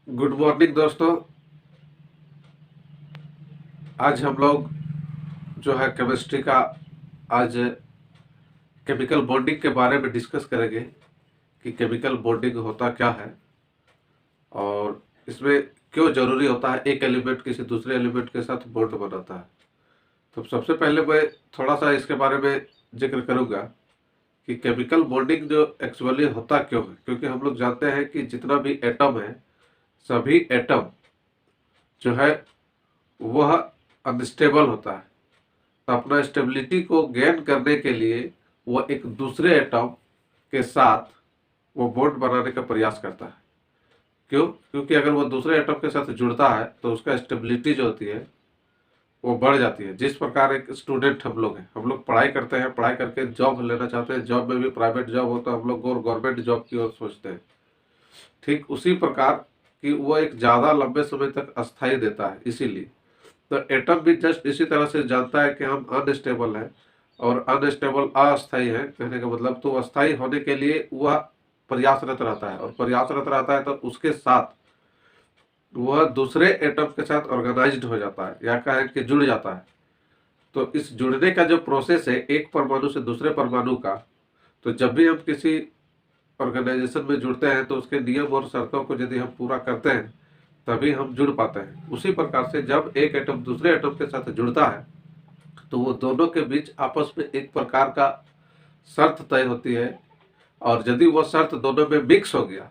Good morning दोस्तों। आज हम लोग जो है केमिस्ट्री का आज केमिकल बॉन्डिंग के बारे में डिस्कस करेंगे कि केमिकल बॉन्डिंग होता क्या है और इसमें क्यों जरूरी होता है एक एलिमेंट किसी दूसरे एलिमेंट के साथ बॉन्ड बनाता है। तो सबसे पहले मैं थोड़ा सा इसके बारे में जिक्र करूंगा कि केमिकल बॉन्डिंग जो एक्चुअली होता क्यों है, क्योंकि हम लोग जानते हैं कि जितना भी एटम है सभी एटम जो है वह अनस्टेबल होता है। तो अपना स्टेबिलिटी को गेन करने के लिए वह एक दूसरे एटम के साथ वो बॉन्ड बनाने का प्रयास करता है। क्यों? क्योंकि अगर वो दूसरे एटम के साथ जुड़ता है तो उसका स्टेबिलिटी जो होती है वो बढ़ जाती है। जिस प्रकार एक स्टूडेंट हम लोग हैं, हम लोग पढ़ाई करते हैं, पढ़ाई करके जॉब लेना चाहते हैं, जॉब में भी प्राइवेट जॉब हो तो हम लोग गवर्नमेंट जॉब की ओर सोचते हैं। ठीक उसी प्रकार कि वो एक ज़्यादा लंबे समय तक अस्थायी देता है। इसीलिए तो एटम भी जस्ट इसी तरह से जानता है कि हम अनस्टेबल हैं और अनस्टेबल अस्थायी है। कहने का मतलब तो अस्थायी होने के लिए वह प्रयासरत रहता है और प्रयासरत रहता है तो उसके साथ वह दूसरे एटम के साथ ऑर्गेनाइज्ड हो जाता है या कहें कि जुड़ जाता है। तो इस जुड़ने का जो प्रोसेस है एक परमाणु से दूसरे परमाणु का, तो जब भी हम किसी ऑर्गेनाइजेशन में जुड़ते हैं तो उसके नियम और शर्तों को यदि हम पूरा करते हैं तभी हम जुड़ पाते हैं। उसी प्रकार से जब एक एटम दूसरे एटम के साथ जुड़ता है तो वो दोनों के बीच आपस में एक प्रकार का शर्त तय होती है और यदि वह शर्त दोनों में मिक्स हो गया,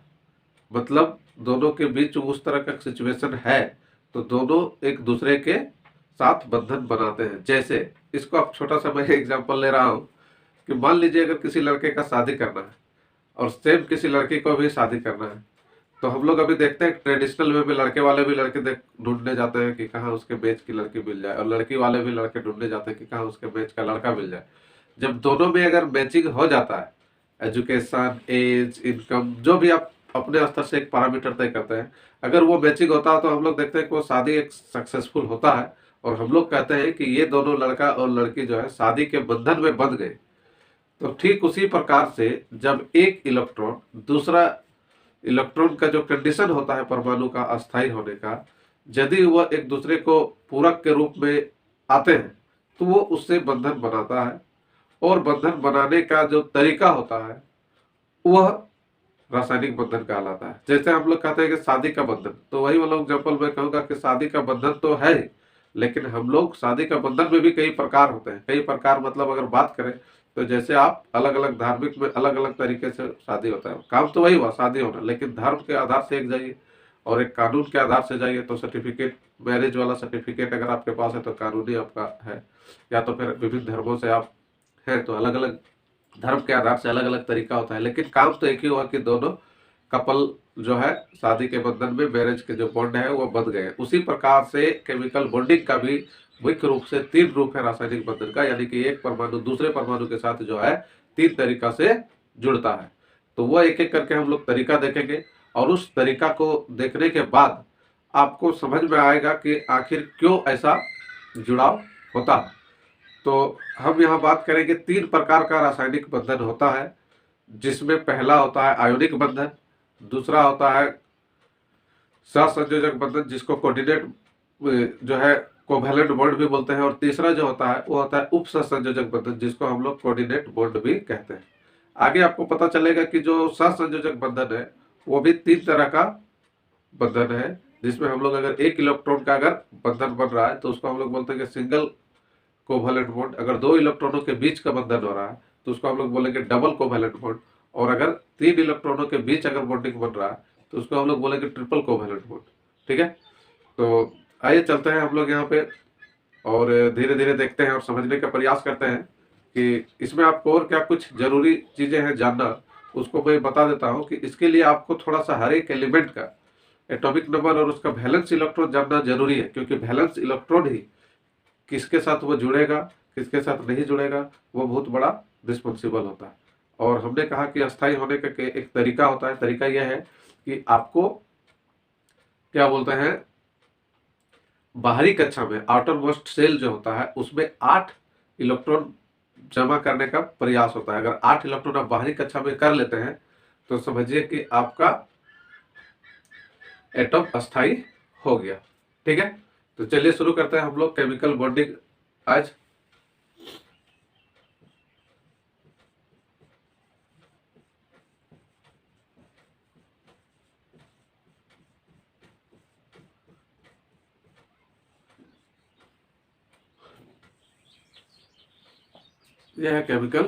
मतलब दोनों के बीच उस तरह का सिचुएशन है, तो दोनों एक दूसरे के साथ बंधन बनाते हैं। जैसे इसको आप छोटा सा मैं एग्जांपल ले रहा हूँ कि मान लीजिए अगर किसी लड़के का शादी करना है और सेम किसी लड़की को भी शादी करना है, तो हम लोग अभी देखते हैं ट्रेडिशनल वे में लड़के वाले भी लड़के देख ढूंढने जाते हैं कि कहाँ उसके मैच की लड़की मिल जाए और लड़की वाले भी लड़के ढूंढने जाते हैं कि कहाँ उसके मैच का लड़का मिल जाए। जब दोनों में अगर मैचिंग हो जाता है, एजुकेशन, एज, इनकम, जो भी आप अपने स्तर से एक पैरामीटर तय करते हैं, अगर वो मैचिंग होता है तो हम लोग देखते हैं कि वो शादी एक सक्सेसफुल होता है और हम लोग कहते हैं कि ये दोनों लड़का और लड़की जो है शादी के बंधन में बंध गए। तो ठीक उसी प्रकार से जब एक इलेक्ट्रॉन दूसरा इलेक्ट्रॉन का जो कंडीशन होता है परमाणु का अस्थायी होने का, यदि वह एक दूसरे को पूरक के रूप में आते हैं तो वो उससे बंधन बनाता है और बंधन बनाने का जो तरीका होता है वह रासायनिक बंधन कहलाता है। जैसे हम लोग कहते हैं कि शादी का बंधन, तो वही वाला एग्जाम्पल मैं कहूँगा कि शादी का बंधन तो है ही, लेकिन हम लोग शादी का बंधन में भी कई प्रकार होते हैं। कई प्रकार मतलब अगर बात करें तो जैसे आप अलग अलग धार्मिक में अलग अलग तरीके से शादी होता है, काम तो वही हुआ शादी होना, लेकिन धर्म के आधार से एक जाइए और एक कानून के आधार से जाइए तो सर्टिफिकेट, मैरिज वाला सर्टिफिकेट अगर आपके पास है तो कानूनी आपका है, या तो फिर विभिन्न धर्मों से आप है तो अलग अलग धर्म के आधार से अलग अलग तरीका होता है, लेकिन काम तो एक ही हुआ कि दोनों कपल जो है शादी के बंधन में, मैरिज के जो बॉन्ड है वो बंध गए। उसी प्रकार से केमिकल बॉन्डिंग का भी मुख्य रूप से तीन रूप है रासायनिक बंधन का, यानी कि एक परमाणु दूसरे परमाणु के साथ जो है तीन तरीका से जुड़ता है। तो वह एक एक करके हम लोग तरीका देखेंगे और उस तरीका को देखने के बाद आपको समझ में आएगा कि आखिर क्यों ऐसा जुड़ाव होता है। तो हम यहाँ बात करेंगे तीन प्रकार का रासायनिक बंधन होता है, जिसमें पहला होता है आयोनिक बंधन, दूसरा होता है सहसंयोजक बंधन जिसको कोऑर्डिनेट जो है कोवैलेंट बॉन्ड भी बोलते हैं, और तीसरा जो होता है वो होता है उप सहसंयोजक बंधन जिसको हम लोग कोऑर्डिनेट बॉन्ड भी कहते हैं। आगे आपको पता चलेगा कि जो सहसंयोजक बंधन है वो भी तीन तरह का बंधन है, जिसमें हम लोग अगर एक इलेक्ट्रॉन का अगर बंधन बन रहा है तो उसको हम लोग बोलते हैं कि सिंगल कोवैलेंट बॉन्ड। अगर दो इलेक्ट्रॉनों के बीच का बंधन हो रहा है तो उसको हम लोग बोलेंगे डबल कोवैलेंट बॉन्ड, और अगर तीन इलेक्ट्रॉनों के बीच अगर बॉन्डिंग बन रहा है तो उसको हम लोग बोलेंगे ट्रिपल कोवैलेंट बॉन्ड। ठीक है, तो आइए चलते हैं हम लोग यहाँ पे और धीरे धीरे देखते हैं और समझने का प्रयास करते हैं कि इसमें आपको और क्या कुछ जरूरी चीजें हैं जानना, उसको मैं बता देता हूँ कि इसके लिए आपको थोड़ा सा हर एक एलिमेंट का एटॉमिक नंबर और उसका वैलेंस इलेक्ट्रॉन जानना जरूरी है, क्योंकि वैलेंस इलेक्ट्रॉन ही किसके साथ वो जुड़ेगा किसके साथ नहीं जुड़ेगा वो बहुत बड़ा रिस्पॉन्सिबल होता है। और हमने कहा कि अस्थायी होने का एक तरीका होता है। तरीका यह है कि आपको क्या बोलते हैं, बाहरी कक्षा में आउटर मोस्ट सेल जो होता है उसमें 8 इलेक्ट्रॉन जमा करने का प्रयास होता है। अगर 8 इलेक्ट्रॉन आप बाहरी कक्षा में कर लेते हैं तो समझिए कि आपका एटम अस्थाई हो गया। ठीक है, तो चलिए शुरू करते हैं हम लोग केमिकल बॉन्डिंग आज। यह है केमिकल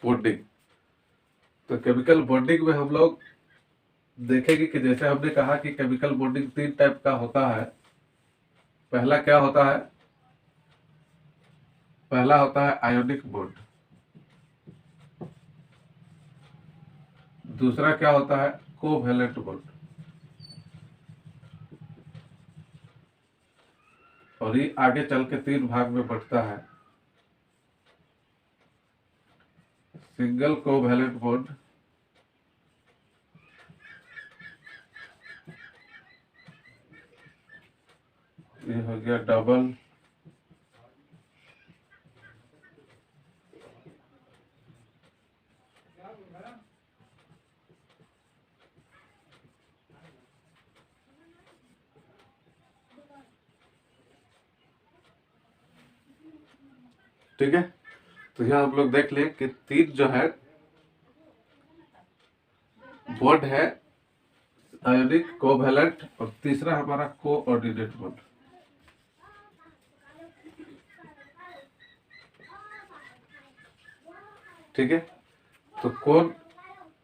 बॉन्डिंग। तो केमिकल बॉन्डिंग में हम लोग देखेंगे कि जैसे हमने कहा कि केमिकल बॉन्डिंग 3 टाइप का होता है। पहला क्या होता है? पहला होता है आयोनिक बॉन्ड। दूसरा क्या होता है? Covalent bond. और ये आगे चल के 3 भाग में बढ़ता है। सिंगल कोवैलेंट बॉन्ड, ये हो गया डबल, ठीक है। तो यहाँ हम लोग देख लें कि 3 जो है बॉन्ड है, आयोनिक, कोवैलेंट और तीसरा हमारा कोऑर्डिनेट बॉन्ड। ठीक है, तो कौन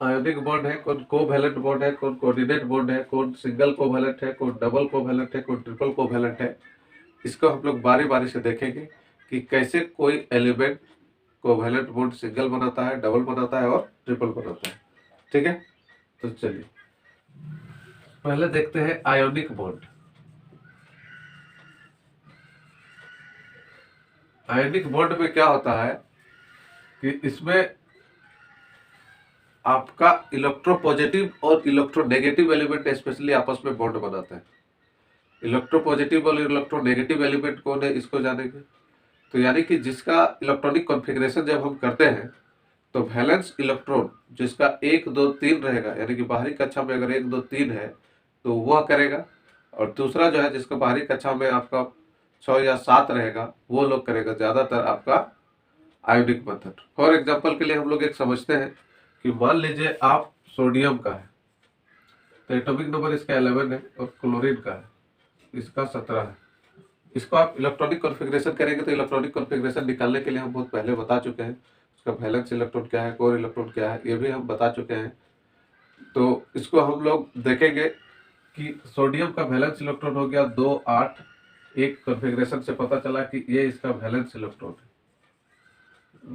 आयोनिक बॉन्ड है, कौन कोवैलेंट बॉन्ड है, कौन कोऑर्डिनेट बॉन्ड है, कौन सिंगल कोवैलेंट है, कौन डबल कोवैलेंट है, कौन ट्रिपल कोवैलेंट है, इसको हम लोग बारी बारी से देखेंगे कि कैसे कोई एलिमेंट कोवैलेंट बॉन्ड सिंगल बनाता है, डबल बनाता है और ट्रिपल बनाता है। ठीक है, तो चलिए पहले देखते हैं आयोनिक बॉन्ड। आयोनिक बॉन्ड में क्या होता है कि इसमें आपका इलेक्ट्रोपॉजिटिव और इलेक्ट्रोनेगेटिव एलिमेंट स्पेशली आपस में बॉन्ड बनाते हैं। इलेक्ट्रोपॉजिटिव और इलेक्ट्रोनेगेटिव एलिमेंट कौन है, इसको जानेंगे। तो यानी कि जिसका इलेक्ट्रॉनिक कॉन्फ़िगरेशन जब हम करते हैं तो वैलेंस इलेक्ट्रॉन जिसका 1 2 3 रहेगा, यानी कि बाहरी कक्षा में अगर 1 2 3 है तो वह करेगा, और दूसरा जो है जिसका बाहरी कक्षा में आपका 6 या 7 रहेगा वो लोग करेगा ज़्यादातर आपका आयोनिक मेथड। फॉर एग्जाम्पल के लिए हम लोग एक समझते हैं कि मान लीजिए आप सोडियम का है तो एटॉमिक नंबर इसका 11 है, और क्लोरीन का है इसका 17 है। इसको आप इलेक्ट्रॉनिक कॉन्फ़िगरेशन करेंगे तो इलेक्ट्रॉनिक कॉन्फ़िगरेशन निकालने के लिए हम बहुत पहले बता चुके हैं, उसका वैलेंस इलेक्ट्रॉन क्या है, कोर इलेक्ट्रॉन क्या है, ये भी हम बता चुके हैं। तो इसको हम लोग देखेंगे कि सोडियम का वैलेंस इलेक्ट्रॉन हो गया 2 8। एक कॉन्फ़िगरेशन से पता चला कि ये इसका वैलेंस इलेक्ट्रॉन है।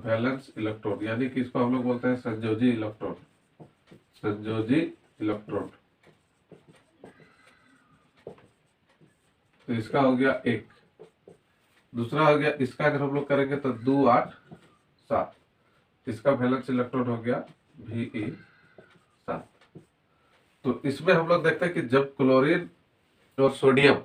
वैलेंस इलेक्ट्रॉन यानी कि इसको हम लोग बोलते हैं संयोजी इलेक्ट्रॉन। संयोजी इलेक्ट्रॉन, तो इसका हो गया 1। दूसरा हो गया इसका, अगर हम लोग करेंगे तो 2 8 7, इसका वैलेंस इलेक्ट्रॉन हो गया Ve 7। तो इसमें हम लोग देखते हैं कि जब क्लोरीन और सोडियम,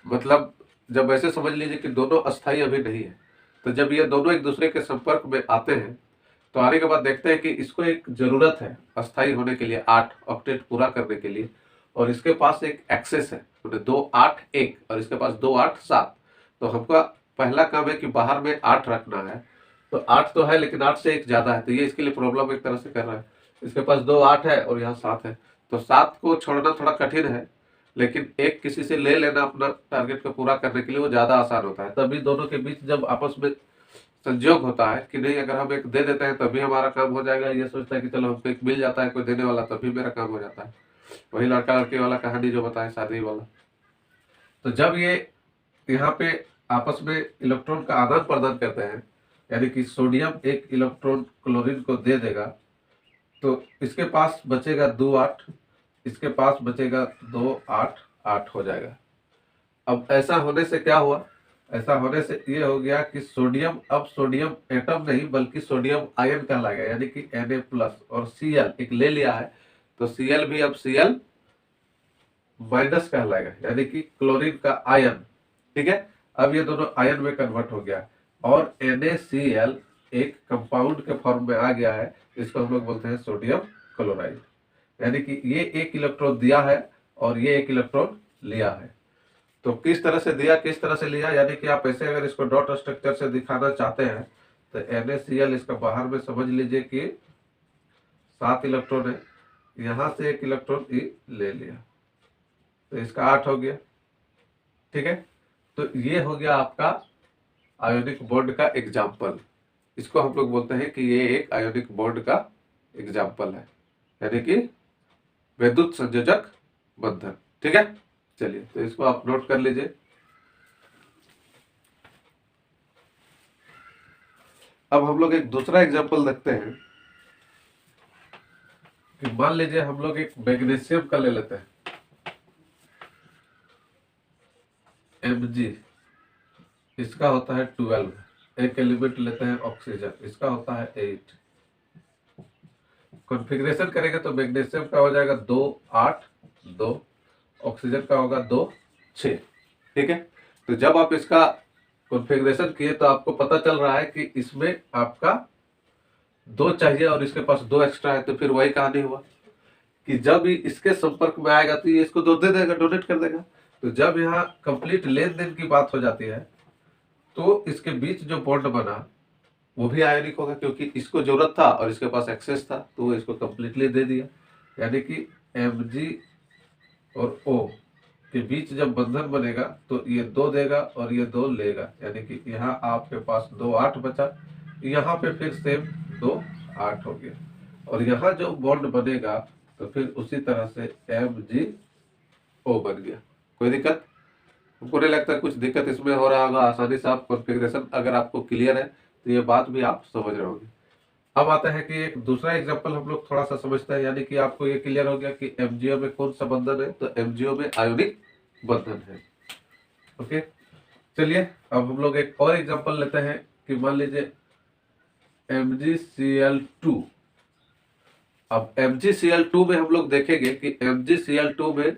मतलब जब ऐसे समझ लीजिए कि दोनों अस्थाई अभी नहीं है, तो जब ये दोनों एक दूसरे के संपर्क में आते हैं तो आने के बाद देखते हैं कि इसको एक जरूरत है अस्थाई होने के लिए 8 ऑक्टेट पूरा करने के लिए, और इसके पास एक एक्सेस है 2 8 1 और इसके पास 2 8 7। तो हमका पहला काम है कि बाहर में 8 रखना है। तो 8 तो है लेकिन 8 से एक ज्यादा है, तो ये इसके लिए प्रॉब्लम एक तरह से कर रहा है। इसके पास 2 8 है और यहाँ 7 है, तो 7 को छोड़ना थोड़ा कठिन है, लेकिन एक किसी से ले लेना अपना टारगेट को पूरा करने के लिए वो ज्यादा आसान होता है। तभी दोनों के बीच जब आपस में संयोग होता है कि नहीं, अगर हम एक दे देते हैं तभी हमारा काम हो जाएगा, ये सोचता है कि चलो हमको एक मिल जाता है कोई देने वाला तभी मेरा काम हो जाता है। वही लड़का लड़की वाला कहानी जो बताए शादी वाला। तो जब ये यहाँ पे आपस में इलेक्ट्रॉन का आदान प्रदान करते हैं, यानी कि सोडियम एक इलेक्ट्रॉन क्लोरीन को दे देगा, तो इसके पास बचेगा 2 8, इसके पास बचेगा 2 8 8 हो जाएगा। अब ऐसा होने से क्या हुआ? ऐसा होने से ये हो गया कि सोडियम अब सोडियम एटम नहीं बल्कि सोडियम आयन कहलाएगा, यानी कि Na+ और Cl एक ले लिया है तो Cl भी अब Cl- कहलाएगा, यानी कि क्लोरीन का आयन। ठीक है, अब ये दोनों आयन में कन्वर्ट हो गया और NaCl एक कंपाउंड के फॉर्म में आ गया है, इसको हम लोग बोलते हैं सोडियम क्लोराइड। यानी कि ये एक इलेक्ट्रॉन दिया है और ये एक इलेक्ट्रॉन लिया है। तो किस तरह से दिया, किस तरह से लिया, यानी कि आप ऐसे अगर इसको डॉट स्ट्रक्चर से दिखाना चाहते हैं तो NaCl इसका बाहर में समझ लीजिए कि 7 इलेक्ट्रॉन है, यहां से एक इलेक्ट्रॉन ई ले लिया तो इसका 8 हो गया। ठीक है, तो ये हो गया आपका आयोनिक बॉन्ड का एग्जाम्पल। इसको हम लोग बोलते हैं कि ये एक आयोनिक बॉन्ड का एग्जाम्पल है, यानी कि विद्युत संयोजक बंधन। ठीक है, चलिए तो इसको आप नोट कर लीजिए। अब हम लोग एक दूसरा एग्जाम्पल देखते हैं कि मान लीजिए हम लोग एक मैग्नीशियम का ले लेते हैं, Mg, इसका होता है 12, एक एलिमेंट लेते हैं ऑक्सीजन, इसका होता है 8। कॉन्फ़िगरेशन करेंगे तो मैग्नीशियम का हो जाएगा 2 8 2, ऑक्सीजन का होगा 2 6। ठीक है, तो जब आप इसका कॉन्फ़िगरेशन किए तो आपको पता चल रहा है कि इसमें आपका 2 चाहिए और इसके पास 2 एक्स्ट्रा है, तो फिर वही कहानी हुआ कि जब ये इसके संपर्क में आएगा तो ये इसको 2 दे देगा, डोनेट कर देगा। तो जब यहाँ कंप्लीट लेन देन की बात हो जाती है तो इसके बीच जो बॉन्ड बना वो भी आयोनिक होगा, क्योंकि इसको जरूरत था और इसके पास एक्सेस था तो वो इसको कंप्लीटली दे दिया। यानी कि Mg और O के बीच जब बंधन बनेगा तो ये 2 देगा और ये 2 लेगा, यानी कि यहाँ आपके पास 2 8 बचा, यहाँ पे फिर सेम 2 8 हो गया, और यहाँ जो बॉन्ड बनेगा तो फिर उसी तरह से MgO बन गया। कोई दिक्कत? हमको नहीं लगता कुछ दिक्कत इसमें हो रहा होगा, आसानी से आप कॉन्फ़िगरेशन अगर आपको क्लियर है तो ये बात भी आप समझ रहे होंगे। अब आता है कि एक दूसरा एग्जांपल हम लोग थोड़ा सा समझते हैं, यानी कि आपको ये क्लियर हो गया कि MgO में कौन सा बंधन है, तो MgO में आयोनिक बंधन है। ओके, चलिए अब हम लोग एक और एग्जांपल लेते हैं कि मान लीजिए MgCl2। अब MgCl2 में हम लोग देखेंगे कि MgCl2 में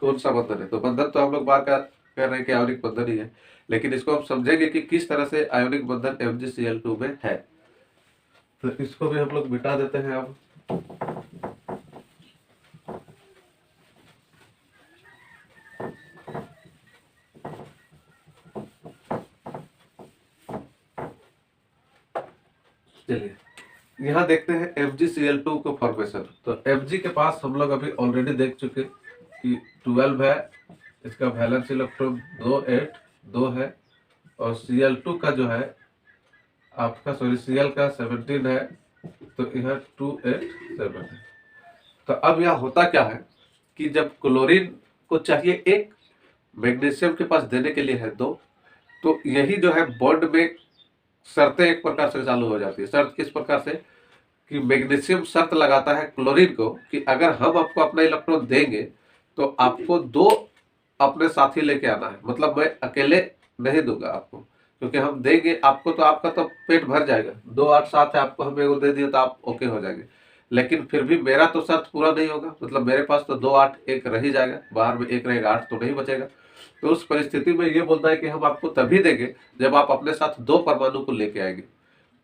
कौन सा बंधन है। तो बंधन तो हम लोग बार बार कह रहे हैं कि आयोनिक बंधन ही है, लेकिन इसको हम समझेंगे कि किस तरह से आयोनिक बंधन MgCl2 में है। तो इसको भी हम लोग मिटा देते हैं। अब चलिए यहाँ देखते हैं MgCl2 को फॉर्मेशन। तो Mg के पास हम लोग अभी ऑलरेडी देख चुके कि 12 है, इसका वैलेंस इलेक्ट्रॉन 2 8 2 है, और Cl2 का जो है आपका Cl का 17 है, तो यह 2 8 7 है। तो अब यहाँ होता क्या है कि जब क्लोरीन को चाहिए 1, मैग्नीशियम के पास देने के लिए है 2, तो यही जो है बॉन्ड में शर्तें एक प्रकार से चालू हो जाती है। शर्त किस प्रकार से कि मैग्नीशियम शर्त लगाता है क्लोरीन को कि अगर हम आपको अपना इलेक्ट्रॉन देंगे तो आपको 2 अपने साथी लेके आना है, मतलब मैं अकेले नहीं दूंगा आपको, क्योंकि हम देंगे आपको तो आपका तो पेट भर जाएगा, 2 8 7 है, आपको हम एगो दे दिया तो आप ओके हो जाएंगे, लेकिन फिर भी मेरा तो शर्त पूरा नहीं होगा, मतलब मेरे पास तो 2 8 1 रह ही जाएगा, बाहर में 1 रहेगा, 8 तो नहीं बचेगा। तो उस परिस्थिति में ये बोलता है कि हम आपको तभी देंगे जब आप अपने साथ 2 परमाणु को लेके आएंगे।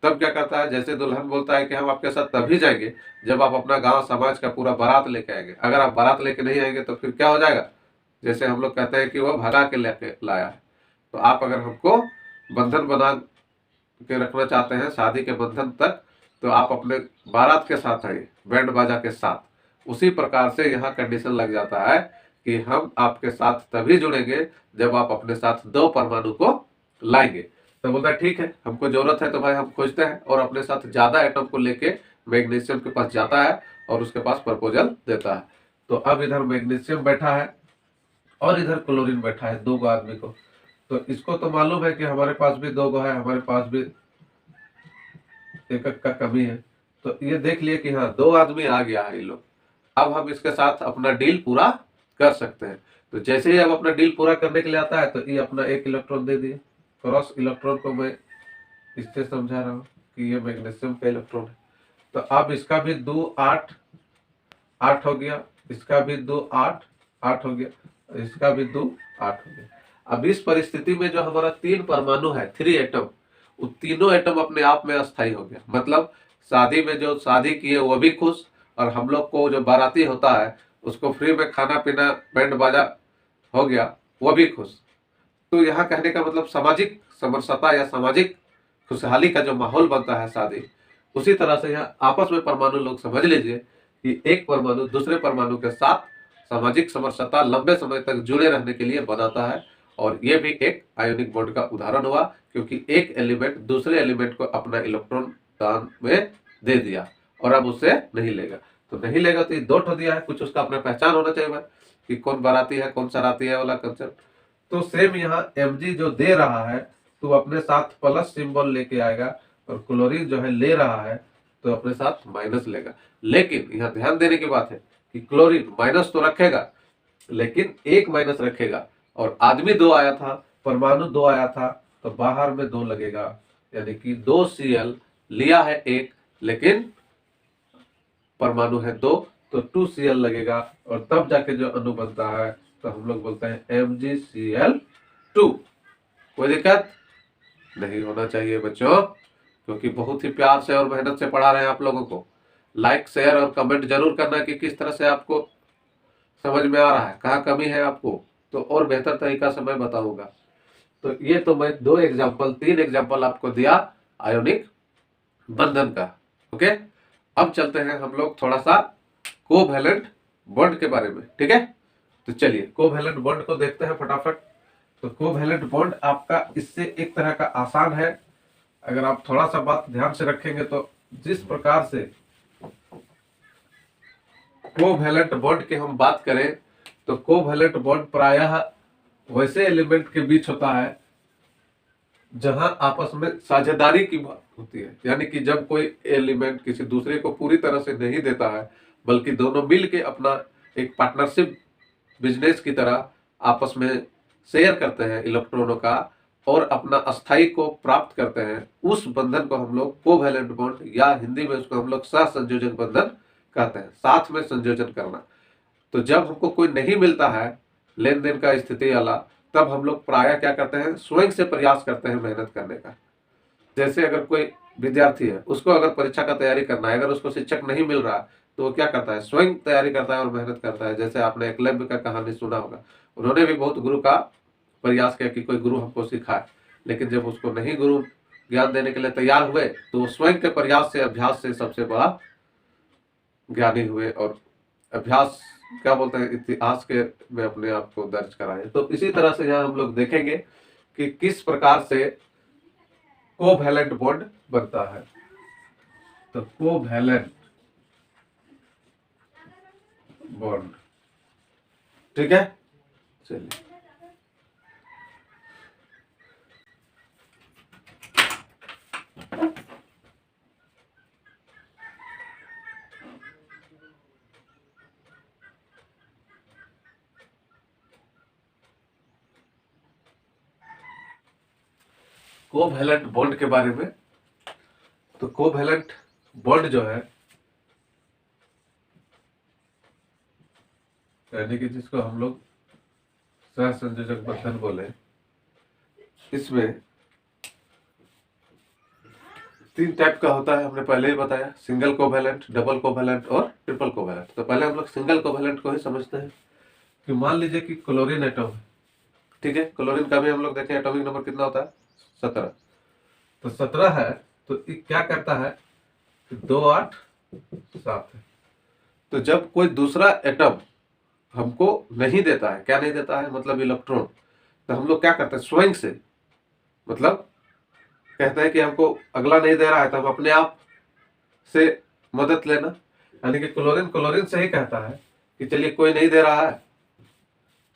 तब क्या करता है, जैसे दुल्हन बोलता है कि हम आपके साथ तभी जाएंगे जब आप अपना गांव समाज का पूरा बारात लेके आएंगे। अगर आप बारात लेके नहीं आएंगे तो फिर क्या हो जाएगा, जैसे हम लोग कहते हैं कि वो भगा के लेके लाया है। तो आप अगर हमको बंधन बना के रखना चाहते हैं शादी के बंधन तक, तो आप अपने बारात के साथ आइए, बैंड बाजा के साथ। उसी प्रकार से यहाँ कंडीशन लग जाता है कि हम आपके साथ तभी जुड़ेंगे जब आप अपने साथ 2 परमाणु को लाएंगे। तो बोलता है ठीक है, हमको जरूरत है तो भाई हम खोजते हैं, और अपने साथ ज्यादा एटम को लेके मैग्नीशियम के पास जाता है और उसके पास प्रपोजल देता है। तो अब इधर मैग्नीशियम बैठा है और इधर क्लोरीन बैठा है, 2 आदमी को। तो इसको तो मालूम है कि हमारे पास भी 2 है, हमारे पास भी एक का कमी है। तो ये देख लिए कि हाँ 2 आदमी आ गया है ये लोग, अब हम इसके साथ अपना डील पूरा कर सकते हैं। तो जैसे ही अब अपना डील पूरा करने के लिए आता है तो ये अपना 1 इलेक्ट्रॉन दे दिए। क्रॉस इलेक्ट्रॉन को मैं इससे समझा रहा हूँ कि ये मैग्नीशियम का इलेक्ट्रॉन है। तो अब इसका भी 2 8 8 हो गया, इसका भी 2 8 8 हो गया, इसका भी 2 8 हो गया। अब इस परिस्थिति में जो हमारा 3 परमाणु है, 3 एटम, वो तीनों एटम अपने आप में अस्थायी हो गया। मतलब शादी में जो शादी किए वो भी खुश, और हम लोग को जो बाराती होता है उसको फ्री में खाना पीना बैंड बाजा हो गया, वो भी खुश। तो यहाँ कहने का मतलब सामाजिक समरसता या सामाजिक खुशहाली का जो माहौल बनता है शादी, उसी तरह से यहाँ आपस में परमाणु लोग समझ लीजिए कि एक परमाणु दूसरे परमाणु के साथ सामाजिक समरसता लंबे समय तक जुड़े रहने के लिए बनाता है। और ये भी एक आयोनिक बॉन्ड का उदाहरण हुआ, क्योंकि एक एलिमेंट दूसरे एलिमेंट को अपना इलेक्ट्रॉन दान में दे दिया और अब उससे नहीं लेगा। तो नहीं लेगा तो ये दो ठो दिया है, कुछ उसका अपना पहचान होना चाहिए भाई कि कौन बाराती है कौन सराती है वाला कंसेप्ट। तो सेम यहाँ Mg जो दे रहा है तो अपने साथ प्लस सिंबल लेके आएगा, और क्लोरीन जो है ले रहा है तो अपने साथ माइनस लेगा। लेकिन यहाँ ध्यान देने की बात है कि क्लोरीन माइनस तो रखेगा लेकिन एक माइनस रखेगा, और आदमी 2 आया था, परमाणु 2 आया था, तो बाहर में 2 लगेगा, यानी कि 2 Cl लिया है एक, लेकिन परमाणु है 2, तो 2 Cl लगेगा, और तब जाके जो अणु बनता है तो हम लोग बोलते हैं MgCl2। कोई दिक्कत नहीं होना चाहिए बच्चों, क्योंकि बहुत ही प्यार से और मेहनत से पढ़ा रहे हैं आप लोगों को। लाइक शेयर और कमेंट जरूर करना कि किस तरह से आपको समझ में आ रहा है, कहाँ कमी है आपको, तो और बेहतर तरीका से मैं बताऊंगा। तो ये तो मैं 3 एग्जाम्पल आपको दिया आयोनिक बंधन का। ओके, अब चलते हैं हम लोग थोड़ा सा कोवैलेंट बॉन्ड के बारे में। ठीक है, तो चलिए कोवैलेंट बॉन्ड को देखते हैं फटाफट। तो कोवैलेंट बॉन्ड आपका इससे एक तरह का आसान है, अगर आप थोड़ा सा बात ध्यान से रखेंगे तो जिस प्रकार से कोवैलेंट बॉन्ड की हम बात करें तो कोवैलेंट बॉन्ड प्रायः वैसे एलिमेंट के बीच होता है जहां आपस में साझेदारी की बात होती है, यानी कि जब कोई एलिमेंट किसी दूसरे को पूरी तरह से नहीं देता है बल्कि दोनों मिल के अपना एक पार्टनरशिप बिजनेस की तरह आपस में शेयर करते हैं इलेक्ट्रॉनों का और अपना अस्थाई को प्राप्त करते हैं, उस बंधन को हम लोग कोवैलेंट बॉन्ड या हिंदी में उसको हम लोग सहसंयोजन बंधन कहते हैं, साथ में संयोजन करना। तो जब हमको कोई नहीं मिलता है लेन देन का स्थिति वाला, तब हम लोग प्रायः क्या करते हैं, स्वयं से प्रयास करते हैं मेहनत करने का। जैसे अगर कोई विद्यार्थी है, उसको अगर परीक्षा का तैयारी करना है, अगर उसको शिक्षक नहीं मिल रहा तो वो क्या करता है, स्वयं तैयारी करता है और मेहनत करता है। जैसे आपने एकलव्य का कहानी सुना होगा, उन्होंने भी बहुत गुरु का प्रयास किया कि कोई गुरु हमको सिखाए, लेकिन जब उसको नहीं गुरु ज्ञान देने के लिए तैयार हुए तो वो स्वयं के प्रयास से अभ्यास से सबसे बड़ा ज्ञानी हुए और अभ्यास क्या बोलते हैं इतिहास के में अपने आप को दर्ज कराए। तो इसी तरह से यहाँ हम लोग देखेंगे कि किस प्रकार से कोवैलेंट बॉन्ड बनता है। तो कोवैलेंट बॉन्ड, ठीक है, चलिए कोवैलेंट बॉन्ड के बारे में। तो कोवैलेंट बॉन्ड जो है, यानी कि जिसको हम लोग सहसंयोजक बंधन बोले, इसमें 3 टाइप का होता है, हमने पहले ही बताया, सिंगल कोवैलेंट, डबल कोवैलेंट और ट्रिपल कोवैलेंट। तो पहले हम लोग सिंगल कोवैलेंट को ही समझते हैं कि मान लीजिए कि क्लोरीन एटम है, ठीक है, क्लोरीन का भी हम लोग देखें एटॉमिक नंबर कितना होता है, 17। तो 17 है, तो ये क्या करता है, 2 8 7 है। तो जब कोई दूसरा एटम हमको नहीं देता है, क्या नहीं देता है मतलब इलेक्ट्रॉन, तो हम लोग क्या करते हैं, स्वयं से, मतलब कहते हैं कि हमको अगला नहीं दे रहा है तो हम अपने आप से मदद लेना, यानी कि क्लोरीन क्लोरीन से ही कहता है कि चलिए कोई नहीं दे रहा है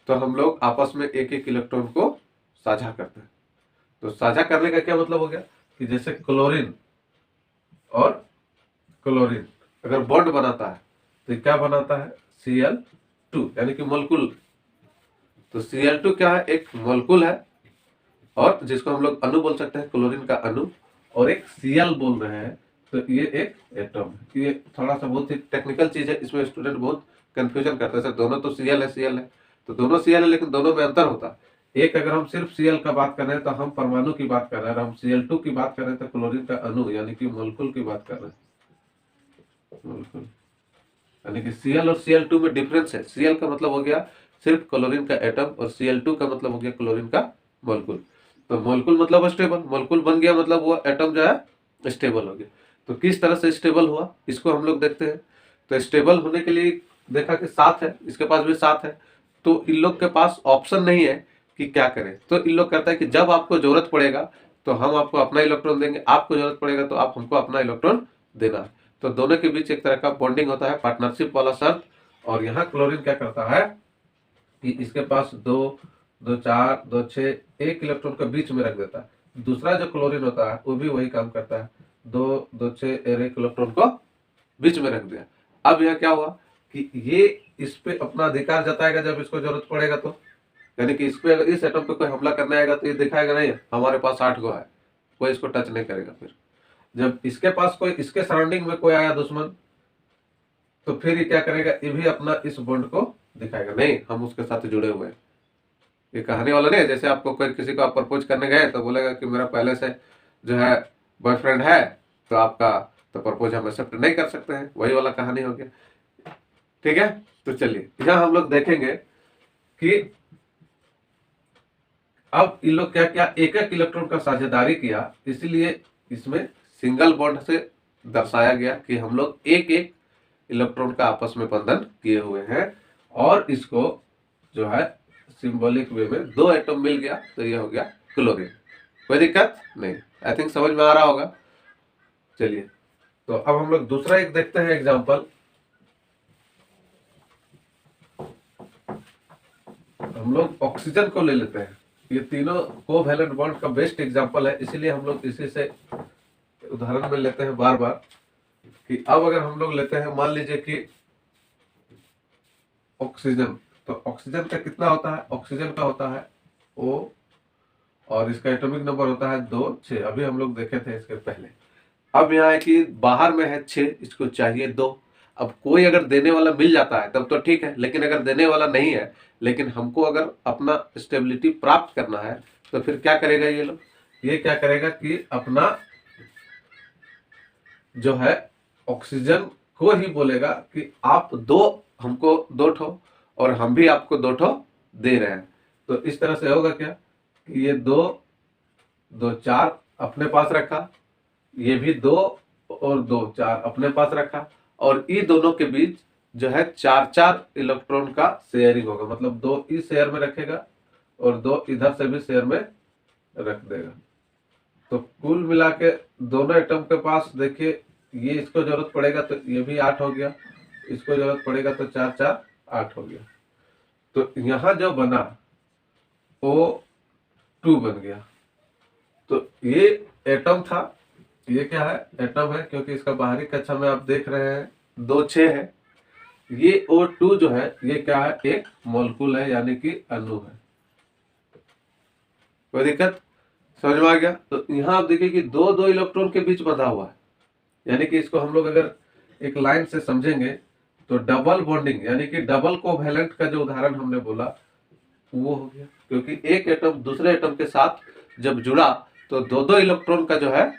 तो हम लोग आपस में एक एक इलेक्ट्रॉन को साझा करते हैं। तो साझा करने का क्या मतलब हो गया कि जैसे क्लोरीन और क्लोरीन अगर बॉन्ड बनाता है तो क्या बनाता है, Cl2, यानी कि मोलकुल। तो Cl2 क्या है, एक मोलकुल है, और जिसको हम लोग अणु बोल सकते हैं, क्लोरीन का अणु, और एक Cl बोल रहे हैं, तो ये एक एटम है। ये थोड़ा सा बहुत ही टेक्निकल चीज है, इसमें स्टूडेंट बहुत कंफ्यूजन करते हैं, सर दोनों तो Cl है, तो दोनों Cl है, लेकिन दोनों में अंतर होता है। एक अगर हम सिर्फ Cl का बात कर रहे हैं तो हम परमाणु की बात कर रहे हैं, और हम Cl2 की बात कर रहे हैं तो क्लोरीन का अणु यानी कि मोलकुल की बात कर रहे हैं, मोलकुल, यानी कि Cl और Cl2 में डिफरेंस है। Cl का मतलब हो गया सिर्फ क्लोरीन का एटम और Cl2 का मतलब हो गया क्लोरीन का मॉलिक्यूल। तो मॉलिक्यूल मतलब स्टेबल, मॉलिक्यूल बन गया मतलब वो एटम जो है स्टेबल हो गया। तो किस तरह से स्टेबल हुआ इसको हम लोग देखते हैं। तो स्टेबल होने के लिए देखा कि 7 है, इसके पास भी 7 है, तो इन लोग के पास ऑप्शन नहीं है कि क्या करें। तो इन लोग कहता है कि जब आपको जरूरत पड़ेगा तो हम आपको अपना इलेक्ट्रॉन देंगे, आपको जरूरत पड़ेगा तो आप हमको अपना इलेक्ट्रॉन देना। तो दोनों के बीच एक तरह का बॉन्डिंग होता है, पार्टनरशिप वाला शर्त। और यहाँ क्लोरीन क्या करता है कि इसके पास 2 2 4 2 6 एक इलेक्ट्रॉन को बीच में रख देता है। दूसरा जो क्लोरीन होता है वो भी वही काम करता है, 2 2 6 एक इलेक्ट्रॉन को बीच में रख दिया। अब यह क्या हुआ कि ये इस पे अपना अधिकार जताएगा जब इसको जरूरत पड़ेगा। तो यानी कि इस पे अगर इस एटम पे कोई हमला करने आएगा तो ये दिखाएगा नहीं हमारे पास 8 गो है, कोई इसको टच नहीं करेगा। फिर जब इसके पास कोई, इसके सराउंडिंग में कोई आया दुश्मन, तो फिर ये क्या करेगा, ये भी अपना इस बॉन्ड को दिखाएगा, नहीं हम उसके साथ जुड़े हुए हैं। ये कहानी वाला नहीं है, जैसे आपको कोई किसी को आप प्रपोज करने गए तो बोलेगा कि मेरा पहले से जो है बॉयफ्रेंड है, तो आपका तो प्रपोज हम एक्सेप्ट नहीं कर सकते हैं, वही वाला कहानी हो गया। ठीक है, तो चलिए यहाँ हम लोग देखेंगे कि अब इन लोग क्या क्या एक एक इलेक्ट्रॉन का साझेदारी किया, इसलिए इसमें सिंगल बॉन्ड से दर्शाया गया कि हम लोग एक एक इलेक्ट्रॉन का आपस में बंधन किए हुए हैं। और इसको जो है सिंबॉलिक वे में 2 एटम मिल गया तो ये हो गया क्लोरीन। कोई दिक्कत नहीं, आई थिंक समझ में आ रहा होगा। चलिए तो अब हम लोग दूसरा एक देखते हैं एग्जांपल। हम लोग ऑक्सीजन को ले लेते हैं, ये तीनों कोवैलेंट बॉन्ड का बेस्ट एग्जांपल है, इसीलिए हम लोग इसी से उदाहरण में लेते हैं बार बार। कि अब अगर हम लोग लेते हैं, मान लीजिए कि ऑक्सीजन, तो ऑक्सीजन का कितना होता है, ऑक्सीजन का होता है O और इसका एटॉमिक नंबर होता है 2 6, अभी हम लोग देखे थे इसके पहले। अब यहाँ है कि बाहर में है 6, इसको चाहिए 2। अब कोई अगर देने वाला मिल जाता है तब तो ठीक है, लेकिन अगर देने वाला नहीं है, लेकिन हमको अगर अपना स्टेबिलिटी प्राप्त करना है तो फिर क्या करेगा ये लोग, ये क्या करेगा कि अपना जो है ऑक्सीजन को ही बोलेगा कि आप दो, हमको 2 ठो और हम भी आपको 2 ठो दे रहे हैं। तो इस तरह से होगा क्या कि ये 2 2 4 अपने पास रखा, ये भी 2 और 2 4 अपने पास रखा, और ये दोनों के बीच जो है 4 4 इलेक्ट्रॉन का शेयरिंग होगा, मतलब 2 इस शेयर में रखेगा और 2 इधर से भी शेयर में रख देगा। तो कुल मिला के दोनों एटम के पास देखिए, ये इसको जरूरत पड़ेगा तो ये भी 8 हो गया, इसको जरूरत पड़ेगा तो 4 4 8 हो गया। तो यहाँ जो बना O2 बन गया। तो ये एटम था, ये क्या है, एटम है, क्योंकि इसका बाहरी कक्षा में आप देख रहे हैं 2 6 है। ये O2 जो है ये क्या है, एक मॉलिक्यूल है, यानी कि अणु है। कोई दिक्कत, समझ में आ गया। तो यहाँ आप देखिए कि 2 2 इलेक्ट्रॉन के बीच बंधा हुआ है, यानी कि इसको हम लोग अगर एक लाइन से समझेंगे तो डबल बॉन्डिंग, यानी कि डबल कोवैलेंट का जो उदाहरण हमने बोला वो हो गया, क्योंकि एक एटम दूसरे एटम के साथ जब जुड़ा तो 2 2 इलेक्ट्रॉन का जो है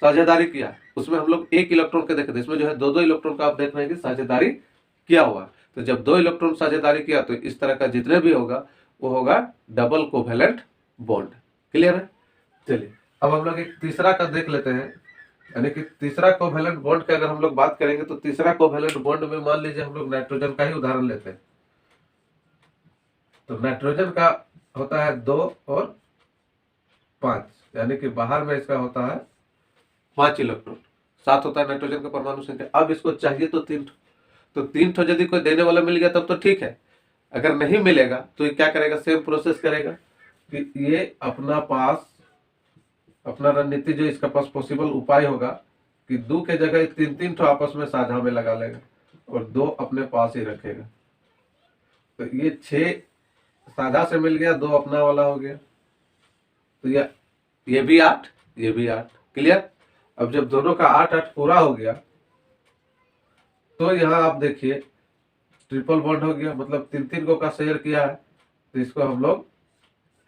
साझेदारी किया। उसमें हम लोग एक इलेक्ट्रॉन के देखे थे, इसमें जो है 2 2 इलेक्ट्रॉन का आप देख रहे हैं कि साझेदारी किया हुआ। तो जब 2 इलेक्ट्रॉन साझेदारी किया तो इस तरह का जितने भी होगा वो होगा डबल कोवैलेंट बॉन्ड। क्लियर है। चलिए अब हम लोग एक तीसरा का देख लेते हैं, यानी कि तीसरा कोवैलेंट बॉन्ड की अगर हम लोग बात करेंगे तो तीसरा कोवैलेंट बॉन्ड में मान लीजिए हम लोग नाइट्रोजन का ही उदाहरण लेते हैं। तो नाइट्रोजन का होता है 2 और 5, यानी कि बाहर में इसका होता है 5 इलेक्ट्रॉन, 7 होता है नाइट्रोजन का परमाणु संख्या। अब इसको चाहिए तो 3 ठो, तो 3 ठो यदि कोई देने वाला मिल गया तब तो ठीक है, अगर नहीं मिलेगा तो ये क्या करेगा, सेम प्रोसेस करेगा कि ये अपना पास, अपना रणनीति जो इसका पास पॉसिबल उपाय होगा कि 2 के जगह 3 3 ठो आपस में साझा में लगा लेगा और 2 अपने पास ही रखेगा। तो ये 6 साझा से मिल गया, 2 अपना वाला हो गया, तो ये भी 8, ये भी 8। क्लियर। अब जब दोनों का 8 8 पूरा हो गया तो यहाँ आप देखिए ट्रिपल बॉन्ड हो गया, मतलब 3 3 को का शेयर किया है, तो इसको हम लोग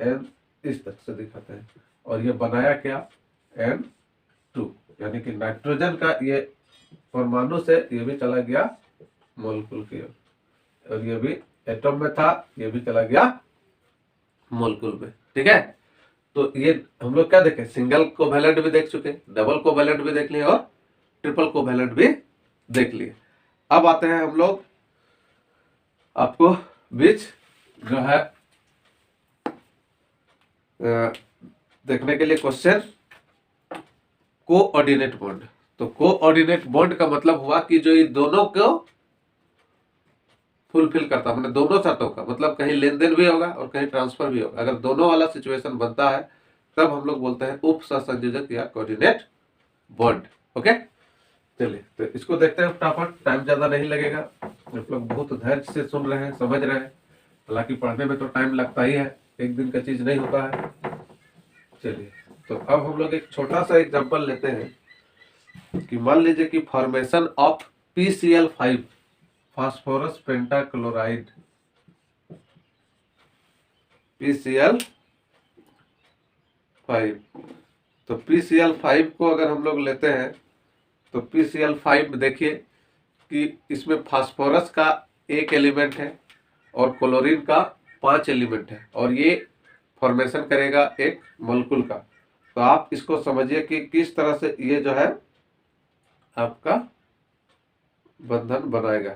N इस तरह से दिखाते हैं, और ये बनाया क्या, N2, यानी कि नाइट्रोजन का ये परमाणु से ये भी चला गया मोलकुल की ओर, और ये भी एटम में था, ये भी चला गया मोलकुल में। ठीक है, तो ये हम लोग क्या देखे, सिंगल कोवैलेंट भी देख चुके, डबल कोवैलेंट भी देख लिए और ट्रिपल कोवैलेंट भी देख लिए। अब आते हैं हम लोग आपको बीच जो है देखने के लिए क्वेश्चन कोऑर्डिनेट बॉन्ड। तो कोऑर्डिनेट बॉन्ड का मतलब हुआ कि जो ये दोनों को फुलफिल करता, मतलब दोनों शर्तों का, मतलब कहीं लेन देन भी होगा और कहीं ट्रांसफर भी होगा। अगर दोनों वाला सिचुएशन बनता है तब हम लोग बोलते हैं उप सहसंयोजक या कोऑर्डिनेट बॉन्ड। ओके, चलिए तो इसको देखते हैं फटाफट, टाइम ज्यादा नहीं लगेगा। आप लोग बहुत धैर्य से सुन रहे हैं, समझ रहे हैं, हालांकि पढ़ने में तो टाइम लगता ही है, एक दिन का चीज नहीं होता है। चलिए, तो अब हम लोग एक छोटा सा एग्जांपल लेते हैं कि मान लीजिए कि formation of PCl5 phosphorus pentachloride, PCl5। तो PCl5 को अगर हम लोग लेते हैं तो PCl5 देखिए कि इसमें फास्फोरस का एक एलिमेंट है और क्लोरीन का 5 एलिमेंट है, और ये फॉर्मेशन करेगा एक मोलकुल का। तो आप इसको समझिए कि किस तरह से ये जो है आपका बंधन बनाएगा।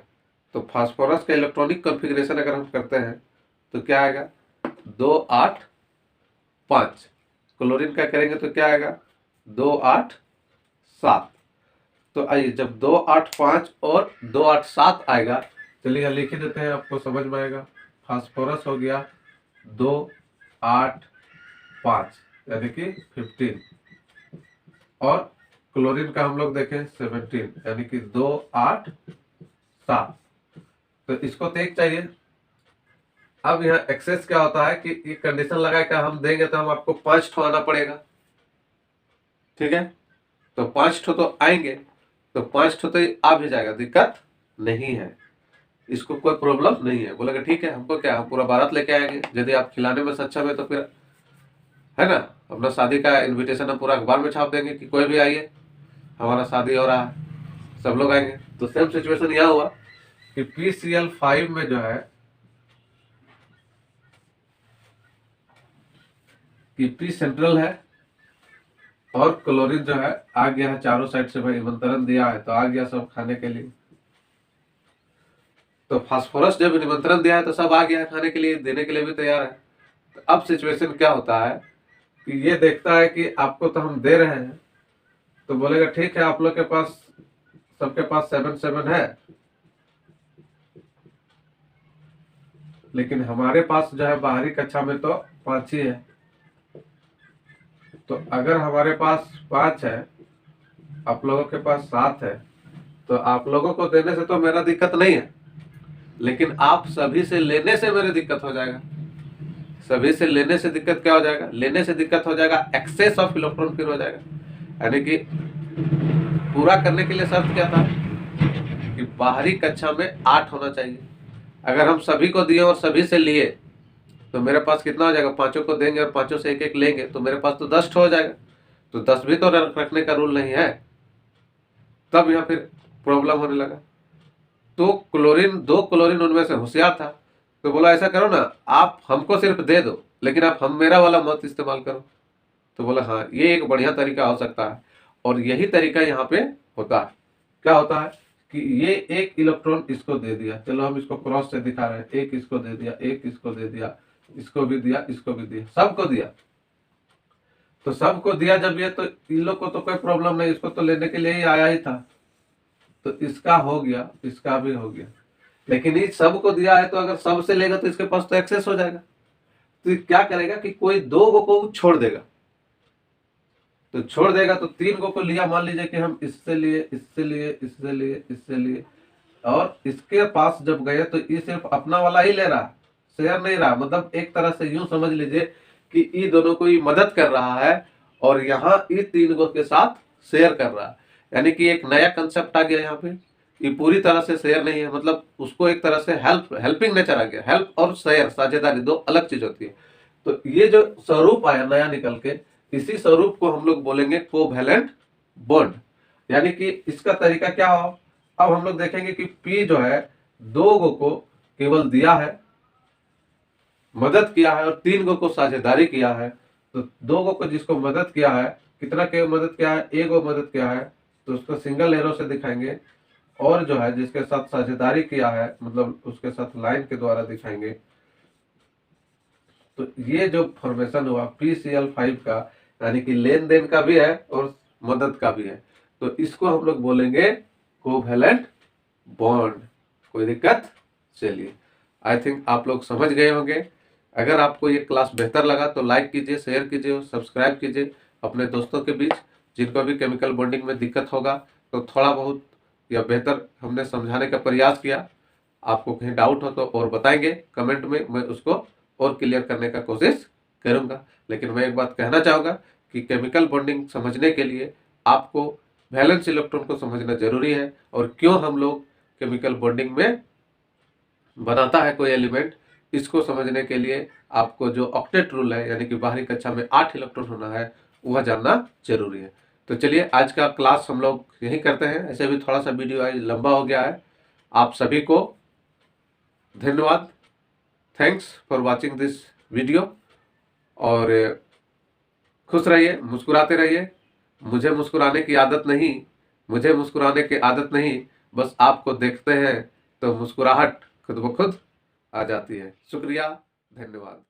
तो फास्फोरस का इलेक्ट्रॉनिक कॉन्फ़िगरेशन अगर हम करते हैं तो क्या आएगा, 2 8 5। क्लोरीन का करेंगे तो क्या आएगा, 2 8 7। तो आइए, जब 2 8 5 और 2 8 7 आएगा, चलिए लिख ही देते हैं, आपको समझ में आएगा। फास्फोरस हो गया 2 8 5 यानी कि 15, और क्लोरीन का हम लोग देखें 17 यानी कि 2 8 7। तो इसको तो एक चाहिए। अब यहाँ एक्सेस क्या होता है कि ये कंडीशन लगा के हम देंगे तो हम आपको 5 ठो आना पड़ेगा। ठीक है, तो 5 ठो तो आएंगे, तो 5 ठो तो आ भी जाएगा, दिक्कत नहीं है, इसको कोई प्रॉब्लम नहीं है। बोलेगा ठीक है, हमको क्या, हम पूरा भारत लेके आएंगे, यदि आप खिलाने में सक्षम है तो फिर है ना, अपना शादी का इनविटेशन हम पूरा अखबार में छाप देंगे कि कोई भी आइए, हमारा शादी हो रहा है, सब लोग आएंगे। तो सेम सिचुएशन यह हुआ कि PCl5 में जो है कि P सेंट्रल है और क्लोरीन जो है आ गया है, चारों साइड से भाई निमंत्रण दिया है तो आ गया सब खाने के लिए। तो फास्फोरस जब निमंत्रण दिया है तो सब आ गया है खाने के लिए, देने के लिए भी तैयार है। तो अब सिचुएशन क्या होता है कि ये देखता है कि आपको तो हम दे रहे हैं, तो बोलेगा ठीक है, आप लोग के पास, सबके पास 7 है, लेकिन हमारे पास जो है बाहरी कक्षा में तो 5 ही है। तो अगर हमारे पास 5 है, आप लोगों के पास 7 है, तो आप लोगों को देने से तो मेरा दिक्कत नहीं है, लेकिन आप सभी से लेने से मेरी दिक्कत हो जाएगा। सभी से लेने से दिक्कत क्या हो जाएगा, लेने से दिक्कत हो जाएगा एक्सेस ऑफ इलेक्ट्रॉन फिर हो जाएगा। यानी कि पूरा करने के लिए शर्त क्या था कि बाहरी कक्षा में 8 होना चाहिए। अगर हम सभी को दिए और सभी से लिए तो मेरे पास कितना हो जाएगा, 5 को देंगे और 5 से एक लेंगे तो मेरे पास तो 10 हो जाएगा। तो 10 भी तो रखने का रूल नहीं है, तब यहाँ फिर प्रॉब्लम होने लगा। तो क्लोरीन, 2 क्लोरीन उनमें से होशियार था, तो बोला ऐसा करो ना, आप हमको सिर्फ दे दो, लेकिन आप हम मेरा वाला मत इस्तेमाल करो। तो बोला हाँ, ये एक बढ़िया तरीका हो सकता है, और यही तरीका यहाँ पे होता है। क्या होता है कि ये एक इलेक्ट्रॉन इसको दे दिया, चलो हम इसको क्रॉस से दिखा रहे हैं, एक इसको दे दिया, एक इसको दे दिया, इसको भी दिया, इसको भी दिया, सबको दिया। तो सबको दिया जब ये, तो इन लोग को तो कोई प्रॉब्लम नहीं, इसको तो लेने के लिए ही आया ही था, तो इसका हो गया, इसका भी हो गया। लेकिन ये सबको दिया है तो अगर सबसे लेगा तो इसके पास तो एक्सेस हो जाएगा। तो ये क्या करेगा कि कोई 2 को छोड़ देगा, तो छोड़ देगा तो 3 को लिया, मान लीजिए कि हम इससे लिए, इससे लिए, इससे लिए, इससे लिए, और इसके पास जब गए तो ये सिर्फ अपना वाला ही ले रहा, शेयर नहीं रहा। मतलब एक तरह से यूं समझ लीजिए कि ये दोनों को ये मदद कर रहा है और यहाँ ये 3 को के साथ शेयर कर रहा है। यानी कि एक नया कंसेप्ट आ गया यहाँ पे, ये पूरी तरह से शेयर नहीं है, मतलब उसको एक तरह से हेल्पिंग नेचर आ गया। हेल्प और शेयर, साझेदारी, 2 अलग चीज होती है। तो ये जो स्वरूप आया नया निकल के, इसी स्वरूप को हम लोग बोलेंगे कोवैलेंट बॉन्ड। यानी कि इसका तरीका क्या हो, अब हम लोग देखेंगे कि P जो है 2 गो को केवल दिया है, मदद किया है, और 3 गो को साझेदारी किया है। तो 2 गो को जिसको मदद किया है, कितना के मदद किया है, 1 गो मदद किया है, तो उसको सिंगल एरो से दिखाएंगे। और जो है जिसके साथ साझेदारी किया है, मतलब उसके साथ लाइन के द्वारा दिखाएंगे। तो ये जो फॉर्मेशन हुआ PCl5 का, यानी कि लेन देन का भी है और मदद का भी है, तो इसको हम लोग बोलेंगे कोवैलेंट बॉन्ड। कोई दिक्कत? चलिए, आई थिंक आप लोग समझ गए होंगे। अगर आपको ये क्लास बेहतर लगा तो लाइक कीजिए, शेयर कीजिए और सब्सक्राइब कीजिए अपने दोस्तों के बीच। जिनको भी केमिकल बॉन्डिंग में दिक्कत होगा तो थोड़ा बहुत या बेहतर हमने समझाने का प्रयास किया। आपको कहीं डाउट हो तो और बताएंगे कमेंट में, मैं उसको और क्लियर करने का कोशिश करूंगा। लेकिन मैं एक बात कहना चाहूँगा कि केमिकल बॉन्डिंग समझने के लिए आपको वैलेंस इलेक्ट्रॉन को समझना जरूरी है, और क्यों हम लोग केमिकल बॉन्डिंग में बनाता है कोई एलिमेंट, इसको समझने के लिए आपको जो ऑक्टेट रूल है, यानी कि बाहरी कक्षा में 8 इलेक्ट्रॉन होना है, वह जानना जरूरी है। तो चलिए, आज का क्लास हम लोग यही करते हैं। ऐसे भी थोड़ा सा वीडियो आज लंबा हो गया है। आप सभी को धन्यवाद। Thanks for watching this video. और खुश रहिए, मुस्कुराते रहिए। मुझे मुस्कुराने की आदत नहीं, मुझे मुस्कुराने की आदत नहीं, बस आपको देखते हैं तो मुस्कुराहट खुद ब खुद आ जाती है। शुक्रिया, धन्यवाद।